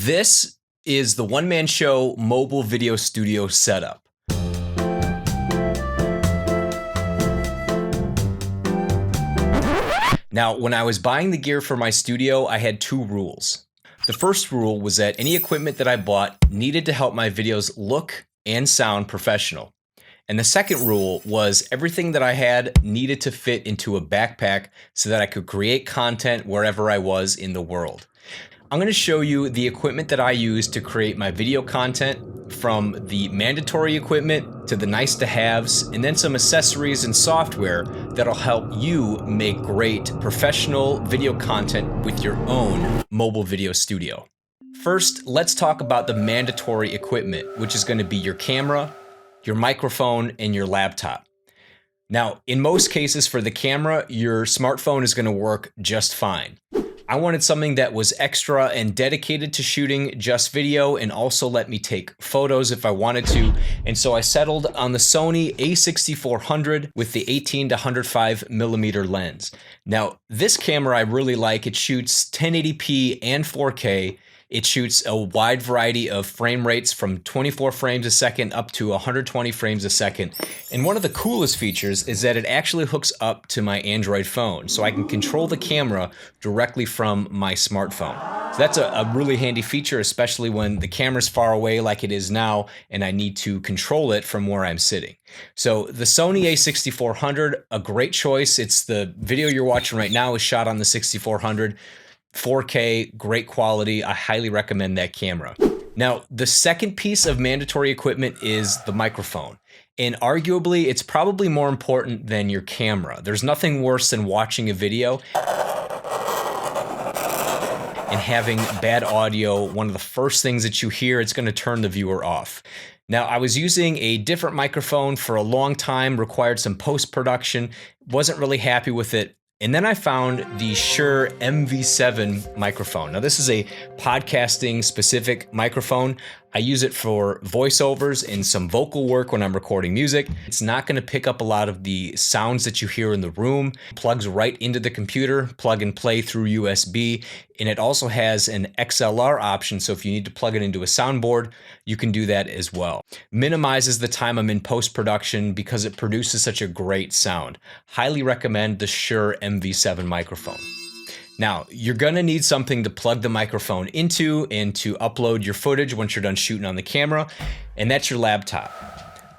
This is the one-man show mobile video studio setup. Now, when I was buying the gear for my studio, I had two rules. The first rule was that any equipment that I bought needed to help my videos look and sound professional. And the second rule was everything that I had needed to fit into a backpack so that I could create content wherever I was in the world. I'm going to show you the equipment that I use to create my video content, from the mandatory equipment to the nice to haves, and then some accessories and software that'll help you make great professional video content with your own mobile video studio. First, let's talk about the mandatory equipment, which is going to be your camera, your microphone, and your laptop. Now, in most cases for the camera, your smartphone is going to work just fine. I wanted something that was extra and dedicated to shooting just video and also let me take photos if I wanted to. And so I settled on the Sony a6400 with the 18 to 105 millimeter lens. Now, this camera I really like. It shoots 1080p and 4K. It shoots a wide variety of frame rates from 24 frames a second up to 120 frames a second. And one of the coolest features is that it actually hooks up to my Android phone, so I can control the camera directly from my smartphone. So that's a really handy feature, especially when the camera's far away like it is now and I need to control it from where I'm sitting. So the Sony a6400, a great choice. It's the video you're watching right now is shot on the 6400. 4K, great quality. I highly recommend that camera. Now, the second piece of mandatory equipment is the microphone. And arguably, it's probably more important than your camera. There's nothing worse than watching a video and having bad audio. One of the first things that you hear, it's going to turn the viewer off. Now, I was using a different microphone for a long time, required some post-production, wasn't really happy with it. And then I found the Shure MV7 microphone. Now, this is a podcasting specific microphone. I use it for voiceovers and some vocal work when I'm recording music. It's not going to pick up a lot of the sounds that you hear in the room. Plugs right into the computer, plug and play through USB. And it also has an XLR option, so if you need to plug it into a soundboard, you can do that as well. Minimizes the time I'm in post-production because it produces such a great sound. Highly recommend the Shure MV7 microphone. Now, you're gonna need something to plug the microphone into and to upload your footage once you're done shooting on the camera, and that's your laptop.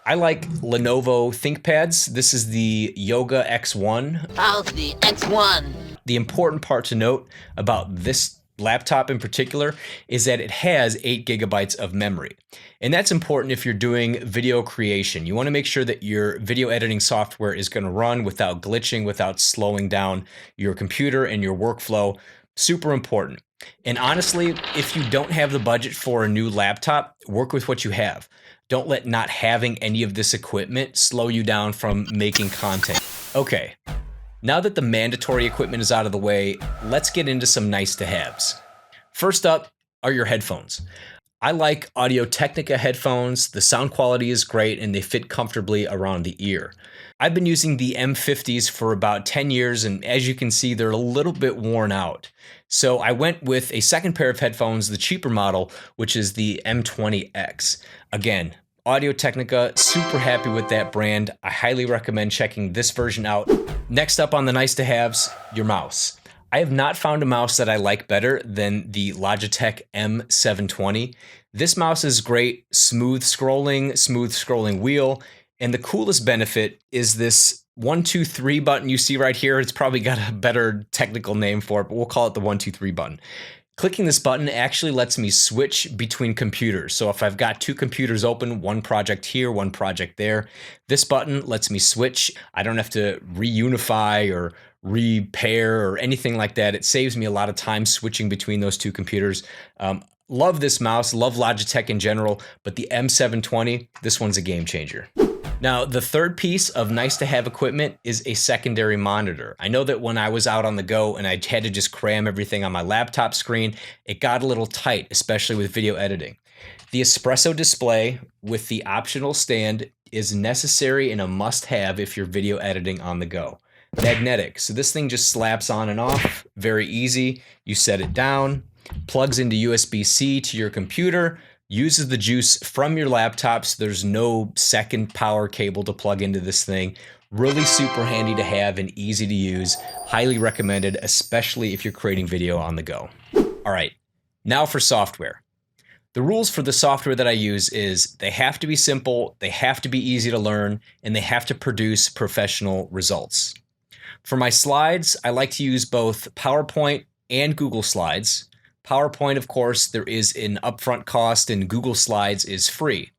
I like Lenovo ThinkPads. This is the Yoga X1. How's the X1? The important part to note about this laptop in particular is that it has 8 gigabytes of memory. And that's important if you're doing video creation. You want to make sure that your video editing software is going to run without glitching, without slowing down your computer and your workflow. Super important. And honestly, if you don't have the budget for a new laptop, work with what you have. Don't let not having any of this equipment slow you down from making content. Okay. Now that the mandatory equipment is out of the way, let's get into some nice to haves. First up are your headphones. I like Audio-Technica headphones. The sound quality is great and they fit comfortably around the ear. I've been using the M50s for about 10 years, and as you can see, they're a little bit worn out. So I went with a second pair of headphones, the cheaper model, which is the M20X. Again, Audio-Technica, super happy with that brand. I highly recommend checking this version out. Next up on the nice to haves, your mouse. I have not found a mouse that I like better than the Logitech M720. This mouse is great, smooth scrolling wheel, and the coolest benefit is this 1, 2, 3 button you see right here. It's probably got a better technical name for it, but we'll call it the 1, 2, 3 button. Clicking this button actually lets me switch between computers. So if I've got 2 computers open, one project here, one project there, this button lets me switch. I don't have to reunify or repair or anything like that. It saves me a lot of time switching between those 2 computers. Love this mouse, love Logitech in general, but the M720, this one's a game changer. Now, the third piece of nice to have equipment is a secondary monitor. I know that when I was out on the go and I had to just cram everything on my laptop screen, it got a little tight, especially with video editing. The espresso display with the optional stand is necessary and a must-have if you're video editing on the go. Magnetic, so this thing just slaps on and off, very easy. You set it down, plugs into USB-C to your computer, uses the juice from your laptop, so there's no second power cable to plug into this thing. Really super handy to have and easy to use. Highly recommended, especially if you're creating video on the go. All right, now for software. The rules for the software that I use is they have to be simple, they have to be easy to learn, and they have to produce professional results. For my slides, I like to use both PowerPoint and Google Slides. PowerPoint, of course, there is an upfront cost, and Google Slides is free.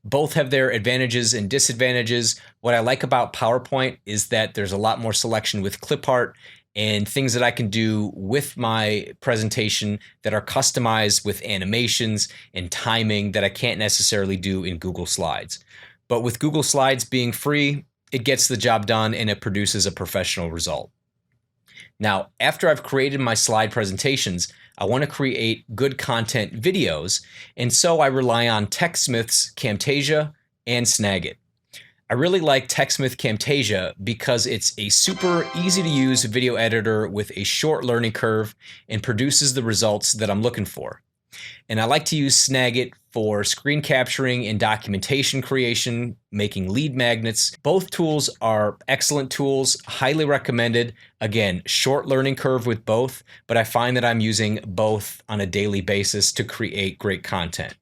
Both have their advantages and disadvantages. What I like about PowerPoint is that there's a lot more selection with clip art and things that I can do with my presentation that are customized with animations and timing that I can't necessarily do in Google Slides. But with Google Slides being free, it gets the job done and it produces a professional result. Now, after I've created my slide presentations, I want to create good content videos, and so I rely on TechSmith's Camtasia and Snagit. I really like TechSmith Camtasia because it's a super easy to use video editor with a short learning curve and produces the results that I'm looking for. And I like to use Snagit for screen capturing and documentation creation, making lead magnets. Both tools are excellent tools, highly recommended. Again, short learning curve with both, but I find that I'm using both on a daily basis to create great content.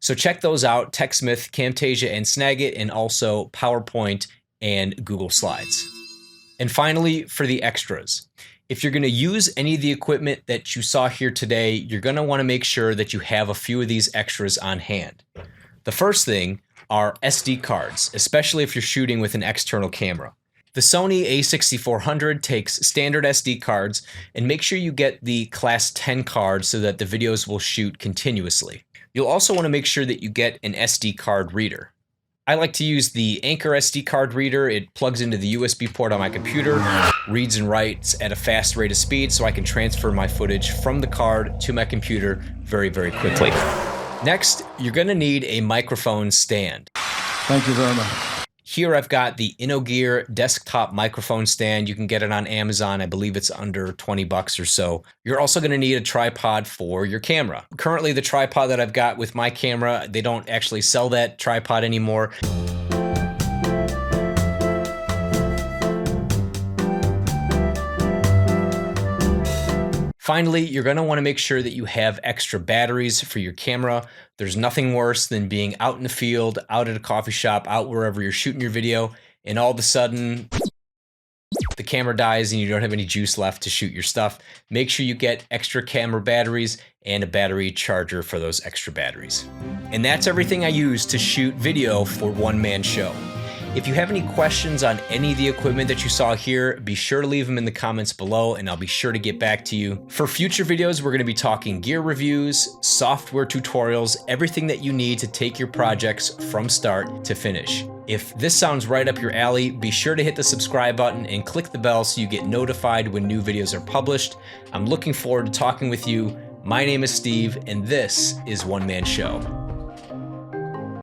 So check those out, TechSmith, Camtasia, and Snagit, and also PowerPoint and Google Slides. And finally, for the extras. If you're going to use any of the equipment that you saw here today, you're going to want to make sure that you have a few of these extras on hand. The first thing are SD cards, especially if you're shooting with an external camera. The Sony a6400 takes standard SD cards, and make sure you get the Class 10 card so that the videos will shoot continuously. You'll also want to make sure that you get an SD card reader. I like to use the Anchor SD card reader. It plugs into the USB port on my computer, reads and writes at a fast rate of speed so I can transfer my footage from the card to my computer very, very quickly. Next, you're going to need a microphone stand. Thank you very much. Here I've got the InnoGear desktop microphone stand. You can get it on Amazon. I believe it's under 20 bucks or so. You're also going to need a tripod for your camera. Currently, the tripod that I've got with my camera, they don't actually sell that tripod anymore. Finally, you're going to want to make sure that you have extra batteries for your camera. There's nothing worse than being out in the field, out at a coffee shop, out wherever you're shooting your video, and all of a sudden the camera dies and you don't have any juice left to shoot your stuff. Make sure you get extra camera batteries and a battery charger for those extra batteries. And that's everything I use to shoot video for One Man Show. If you have any questions on any of the equipment that you saw here, be sure to leave them in the comments below and I'll be sure to get back to you. For future videos, we're going to be talking gear reviews, software tutorials, everything that you need to take your projects from start to finish. If this sounds right up your alley, be sure to hit the subscribe button and click the bell so you get notified when new videos are published. I'm looking forward to talking with you. My name is Steve, and this is One Man Show.